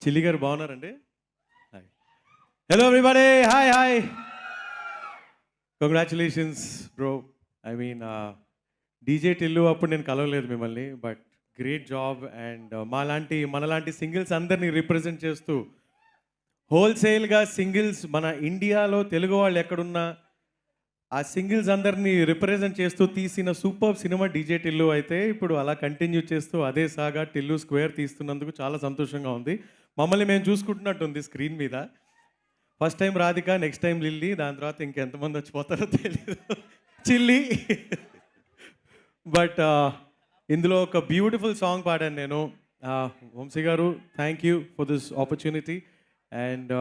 చిల్లి గారు బాగున్నారండి? Hi. Hello everybody. Hi hi. Congratulations bro. I mean DJ Tillu అప్పుడు నేను కలవలేదు మిమ్మల్ని, బట్ గ్రేట్ జాబ్. అండ్ మనలాంటి సింగిల్స్ అందరినీ రిప్రజెంట్ చేస్తూ హోల్సేల్గా సింగిల్స్ మన ఇండియాలో తెలుగు వాళ్ళు ఎక్కడున్నా ఆ సింగిల్స్ అందరినీ రిప్రజెంట్ చేస్తూ తీసిన సూపర్ సినిమా డీజే టిల్లు. అయితే ఇప్పుడు అలా కంటిన్యూ చేస్తూ అదే సాగా టిల్లు స్క్వేర్ తీస్తున్నందుకు చాలా సంతోషంగా ఉంది. మమ్మల్ని మేము చూసుకుంటున్నట్టుంది స్క్రీన్ మీద. First time Radhika, next time lily, దాని తర్వాత ఇంకెంతమంది వచ్చిపోతారో తెలియదు, చిల్లి. బట్ ఇందులో ఒక బ్యూటిఫుల్ సాంగ్ పాడాను నేను. వంశీ గారు, thank you for this opportunity. And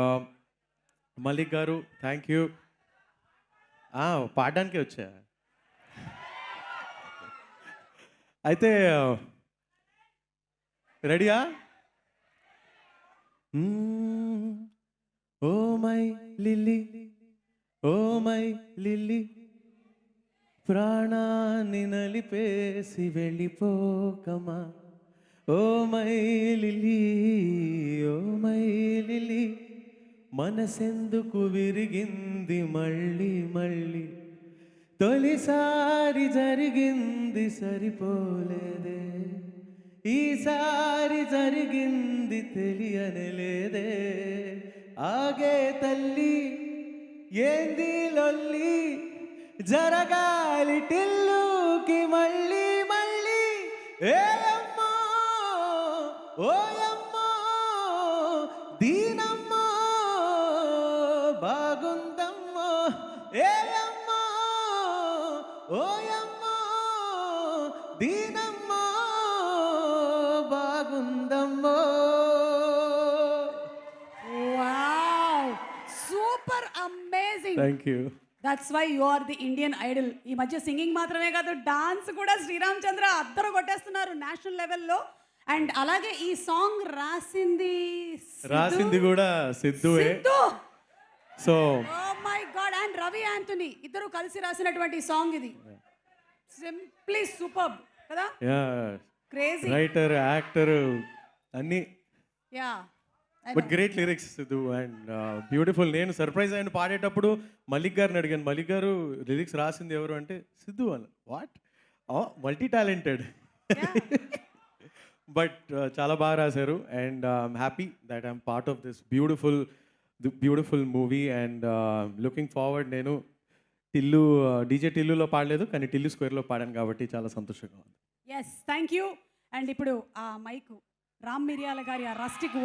Malik గారు, థ్యాంక్ యూ. పాడడానికే వచ్చా. అయితే రెడీయా? Oh my Lily, oh my Lily, ప్రాణాన్ని నలిపేసి వెళ్ళిపోకమా. Oh my Lily, oh my Lily, మనసెందుకు విరిగింది మళ్ళీ మళ్ళీ, తొలిసారి జరిగింది సరిపోలేదే, ఈసారి జరిగింది తెలియనిలేదే. ఆగే తల్లి ఏంది లొల్లి, జరగాలి టిల్లుకి మళ్ళీ మళ్ళీ. ఏ అమ్మో ఓయమ్మో దీనమ్మో బాగుందమ్మో. ఏ అమ్మో ఓయమ్మో దీనమ్మో బాగుందమ్మో. Wow, super amazing. Thank you. That's why you are the Indian idol. ఈ మధ్య సింగింగ్ మాత్రమే కాదు, డాన్స్ కూడా శ్రీరామ్ చంద్ర అద్దరు కొట్టేస్తున్నారు నేషనల్ లెవెల్లో. అండ్ అలాగే ఈ సాంగ్ రాసింది కూడా సిద్ధువే. So oh my God. And Ravi Antony ఇద్దరు కలిసి రాసినటువంటి సాంగ్ ఇది. సింప్లీ సూపర్బ్ కదా. క్రేజీ రైటర్, యాక్టర్ అన్నీ. Yeah, but great lyrics Sidhu and beautiful. నేను సర్ప్రైజ్ అయిన పాడేటప్పుడు మలిక్ గారిని అడిగాను, మలిక్ గారు లిరిక్స్ రాసింది ఎవరు అంటే సిద్ధు అని. What, multi talented. బట్ చాలా బాగా రాశారు. And I'm happy that I'm part of this beautiful movie. And looking forward. నేను టిల్లు డీజే టిల్లులో పాడలేదు, కానీ టిల్లు స్క్వేర్లో పాడాను కాబట్టి చాలా సంతోషంగా ఉంది. Yes, thank you. అండ్ ఇప్పుడు ఆ మైక్ రామ్ మిరియాల గారి ఆ రస్టిక్